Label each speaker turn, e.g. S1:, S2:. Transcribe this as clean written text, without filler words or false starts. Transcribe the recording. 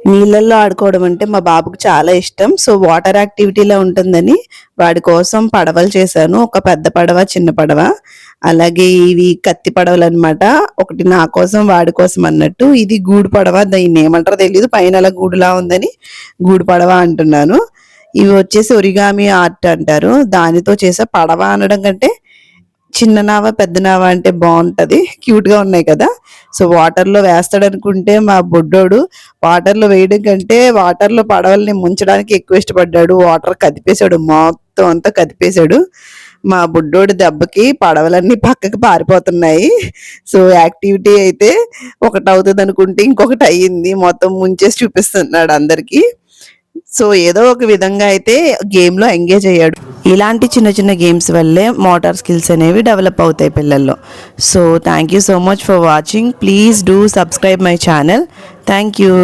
S1: నీళ్ళల్లో ఆడుకోవడం అంటే మా బాబుకి చాలా ఇష్టం. సో వాటర్ యాక్టివిటీలా ఉంటుందని వాడి కోసం పడవలు చేశాను. ఒక పెద్ద పడవ, చిన్న పడవ. అలాగే ఇవి కత్తి పడవలనమాట. ఒకటి నా కోసం, వాడి కోసం అన్నట్టు. ఇది గూడు పడవ. దీన్నేమంటారో తెలీదు. పైన అలా గూడులా ఉందని గూడు పడవ అంటున్నాను. ఇవి వచ్చేసి ఒరిగామి ఆర్ట్ అంటారు. దానితో చేసే పడవ అనడం కంటే చిన్న నావ, పెద్ద నావ అంటే బావుంటది. క్యూట్‌గా ఉన్నాయి కదా! సో, వాటర్‌లో వేస్తాడనుకుంటే మా బుడ్డోడు వాటర్‌లో వేయడం కంటే వాటర్‌లో పడవల్ని ముంచడానికి ఎక్కువ ఇష్టపడ్డాడు. వాటర్ కదిపేసాడు. మొత్తం అంతా కదిపేసాడు. మా బుడ్డోడి దెబ్బకి పడవలన్నీ పక్కకి పారిపోతున్నాయి. సో, యాక్టివిటీ అయితే ఒకటవుతదనుకుంటే ఇంకొకటి అయ్యింది. మొత్తం ముంచేసి చూపిస్తున్నాడు అందరికి. సో ఏదో ఒక విధంగా అయితే గేమ్‌లో ఎంగేజ్ అయ్యాడు. ఇలాంటి చిన్న చిన్న గేమ్స్ వల్లే మోటార్ స్కిల్స్ అనేవి డెవలప్ అవుతాయి పిల్లల్లో. So thank you so much for watching. Please do subscribe my channel. Thank you.